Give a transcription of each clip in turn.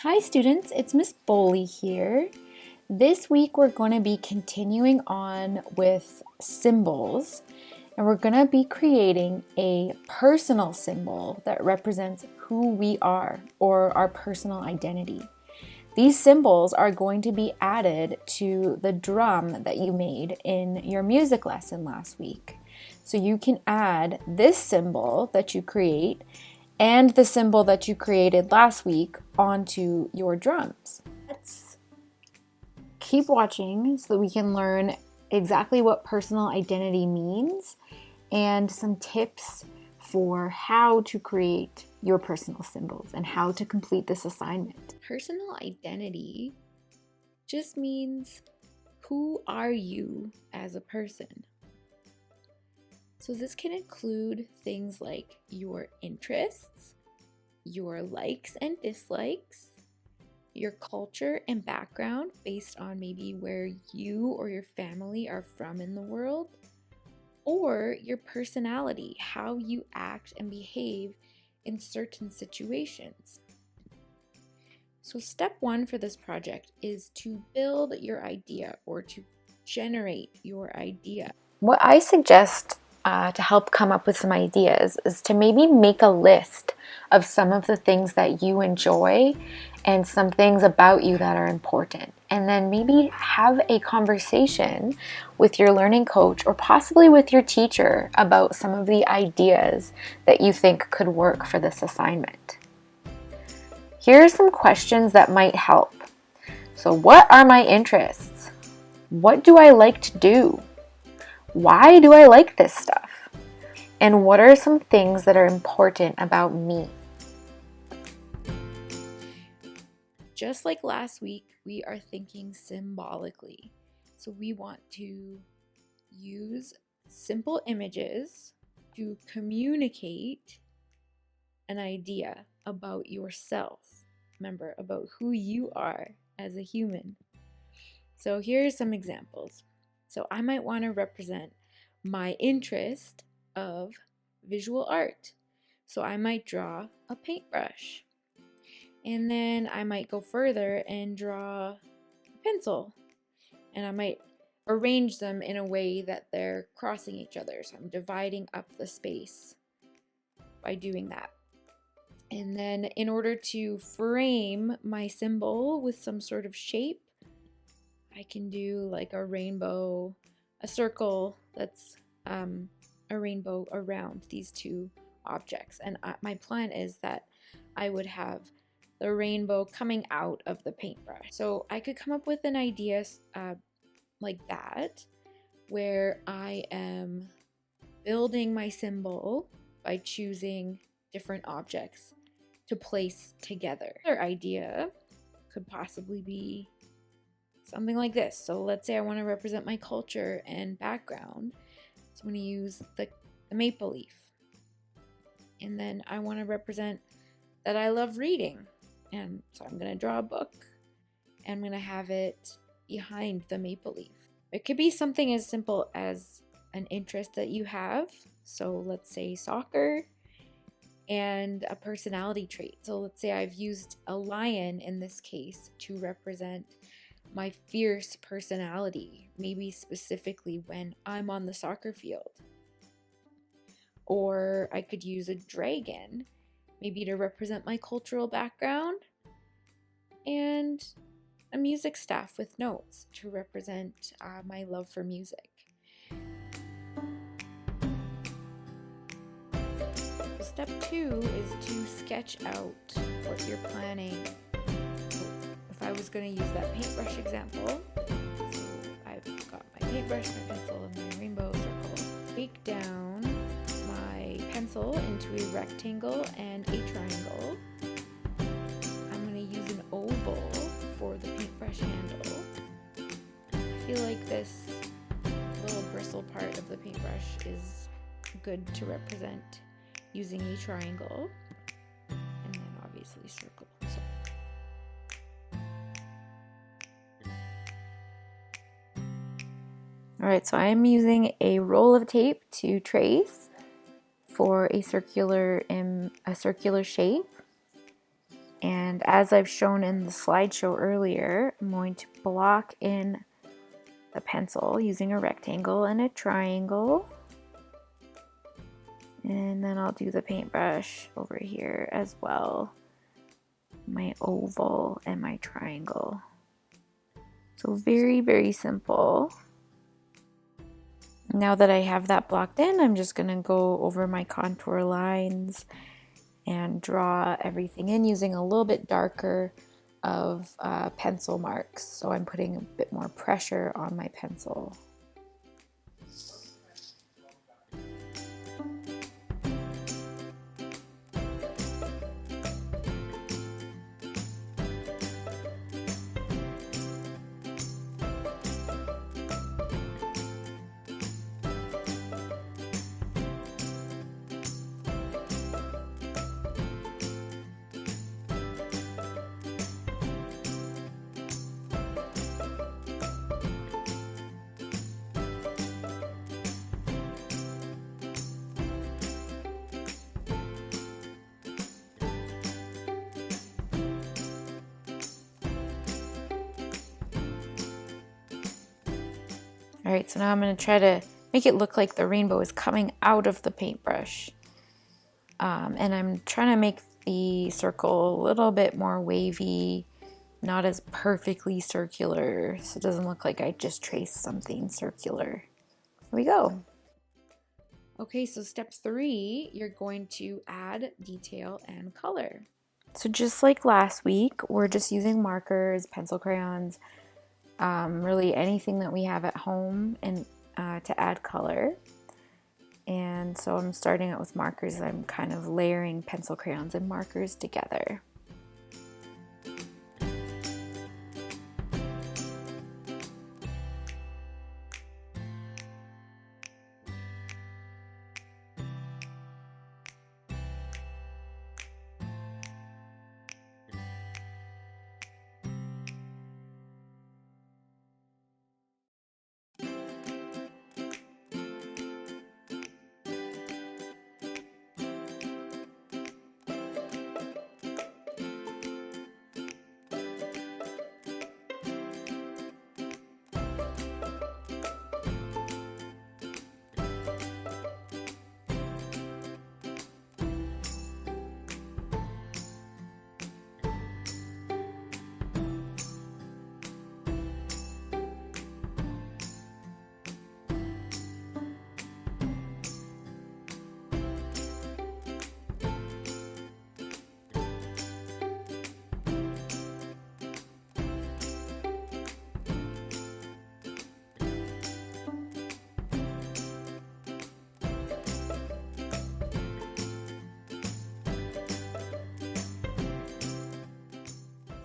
Hi students, it's Ms.Boley here. This week we're going to be continuing on with symbols, and we're going to be creating a personal symbol that represents who we are or our personal identity. These symbols are going to be added to the drum that you made in your music lesson last week. So you can add this symbol that you create and the symbol that you created last week onto your drums. Let's keep watching so that we can learn exactly what personal identity means and some tips for how to create your personal symbols and how to complete this assignment. Personal identity just means who are you as a person? So this can include things like your interests, your likes and dislikes, your culture and background based on maybe where you or your family are from in the world, or your personality, how you act and behave in certain situations. So step one for this project is to build your idea or to generate your idea. What I suggest to help come up with some ideas is to maybe make a list of some of the things that you enjoy and some things about you that are important. And then maybe have a conversation with your learning coach or possibly with your teacher about some of the ideas that you think could work for this assignment. Here are some questions that might help. So, what are my interests? What do I like to do? Why do I like this stuff? And what are some things that are important about me? Just like last week, we are thinking symbolically. So we want to use simple images to communicate an idea about yourself. Remember, about who you are as a human. So here are some examples. So I might want to represent my interest of visual art. So I might draw a paintbrush. And then I might go further and draw a pencil. And I might arrange them in a way that they're crossing each other. So I'm dividing up the space by doing that. And then in order to frame my symbol with some sort of shape, I can do like a rainbow, a circle that's a rainbow around these two objects. And my plan is that I would have the rainbow coming out of the paintbrush. So I could come up with an idea like that, where I am building my symbol by choosing different objects to place together. Another idea could possibly be something like this. So let's say I want to represent my culture and background. So I'm going to use the maple leaf. And then I want to represent that I love reading. And so I'm going to draw a book and I'm going to have it behind the maple leaf. It could be something as simple as an interest that you have. So let's say soccer, and a personality trait. So let's say I've used a lion in this case to represent my fierce personality, maybe specifically when I'm on the soccer field. Or I could use a dragon, maybe to represent my cultural background, and a music staff with notes to represent my love for music. Step 2 is to sketch out what you're planning. If I was going to use that paintbrush example, so I've got my paintbrush, my pencil, and my rainbow circle. Break down my pencil into a rectangle and a triangle. I'm going to use an oval for the paintbrush handle. I feel like this little bristle part of the paintbrush is good to represent using a triangle, and then obviously circle. Alright, so I'm using a roll of tape to trace for a circular shape. And as I've shown in the slideshow earlier, I'm going to block in the pencil using a rectangle and a triangle. And then I'll do the paintbrush over here as well. My oval and my triangle. So very, very simple. Now that I have that blocked in, I'm just gonna go over my contour lines and draw everything in using a little bit darker of pencil marks. So I'm putting a bit more pressure on my pencil. All right, so now I'm going to try to make it look like the rainbow is coming out of the paintbrush. And I'm trying to make the circle a little bit more wavy, not as perfectly circular, so it doesn't look like I just traced something circular. Here we go. Okay, so step 3, you're going to add detail and color. So just like last week, we're just using markers, pencil crayons, really anything that we have at home and to add color. And so I'm starting out with markers. I'm kind of layering pencil crayons and markers together.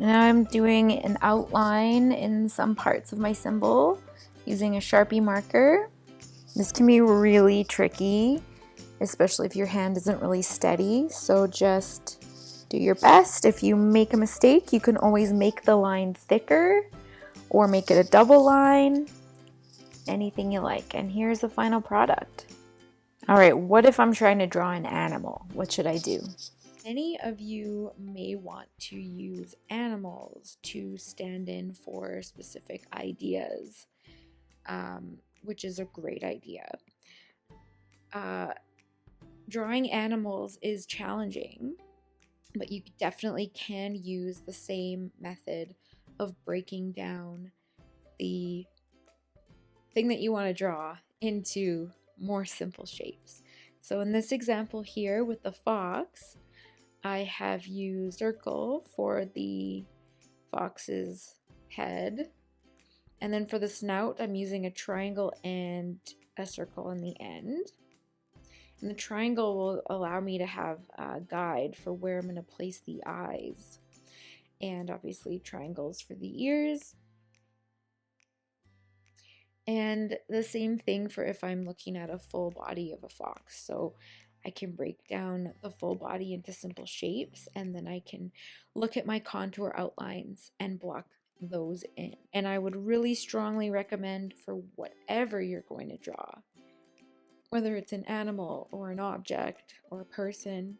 Now I'm doing an outline in some parts of my symbol using a Sharpie marker. This can be really tricky, especially if your hand isn't really steady, so just do your best. If you make a mistake, you can always make the line thicker or make it a double line, anything you like. And here's the final product. All right, what if I'm trying to draw an animal? What should I do? Many of you may want to use animals to stand in for specific ideas, which is a great idea. Drawing animals is challenging, but you definitely can use the same method of breaking down the thing that you want to draw into more simple shapes. So in this example here with the fox, I have used circle for the fox's head, and then for the snout I'm using a triangle and a circle in the end. And the triangle will allow me to have a guide for where I'm going to place the eyes, and obviously triangles for the ears. And the same thing for if I'm looking at a full body of a fox. So I can break down the full body into simple shapes, and then I can look at my contour outlines and block those in. And I would really strongly recommend for whatever you're going to draw, whether it's an animal or an object or a person,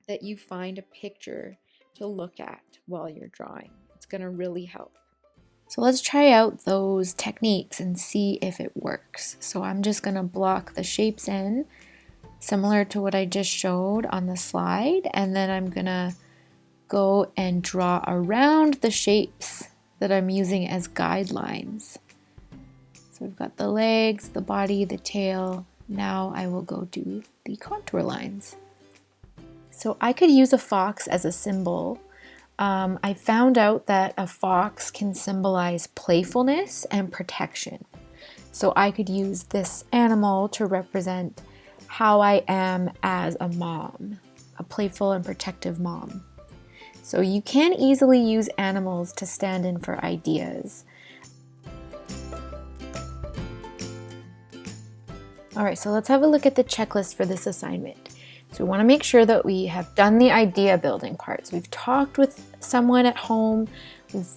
that you find a picture to look at while you're drawing. It's going to really help. So let's try out those techniques and see if it works. So I'm just going to block the shapes in, similar to what I just showed on the slide, and then I'm going to go and draw around the shapes that I'm using as guidelines. So we've got the legs, the body, the tail. Now I will go do the contour lines. So I could use a fox as a symbol. I found out that a fox can symbolize playfulness and protection. So I could use this animal to represent how I am as a mom, a playful and protective mom. So you can easily use animals to stand in for ideas. All right, so let's have a look at the checklist for this assignment. So we want to make sure that we have done the idea building parts. We've talked with someone at home, we've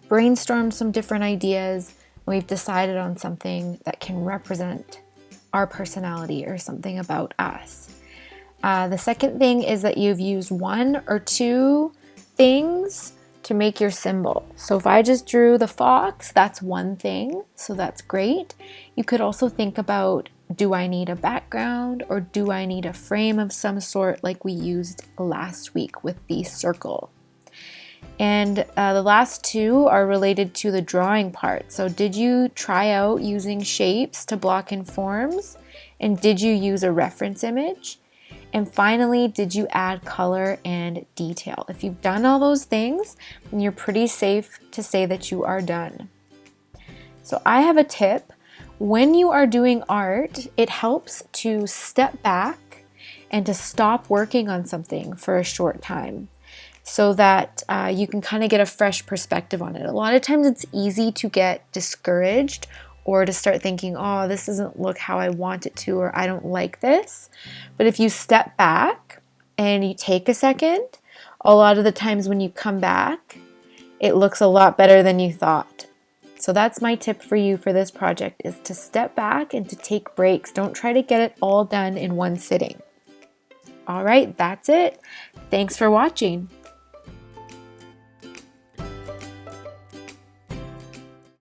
brainstormed some different ideas, and we've decided on something that can represent our personality or something about us. The second thing is that you've used 1 or 2 things to make your symbol. So if I just drew the fox, that's one thing, so that's great. You could also think about, do I need a background or do I need a frame of some sort like we used last week with the circle? And the last 2 are related to the drawing part. So did you try out using shapes to block in forms? And did you use a reference image? And finally, did you add color and detail? If you've done all those things, then you're pretty safe to say that you are done. So I have a tip. When you are doing art, it helps to step back and to stop working on something for a short time so that you can kind of get a fresh perspective on it. A lot of times it's easy to get discouraged or to start thinking, oh, this doesn't look how I want it to, or I don't like this. But if you step back and you take a second, a lot of the times when you come back, it looks a lot better than you thought. So that's my tip for you for this project, is to step back and to take breaks. Don't try to get it all done in one sitting. All right, that's it. Thanks for watching.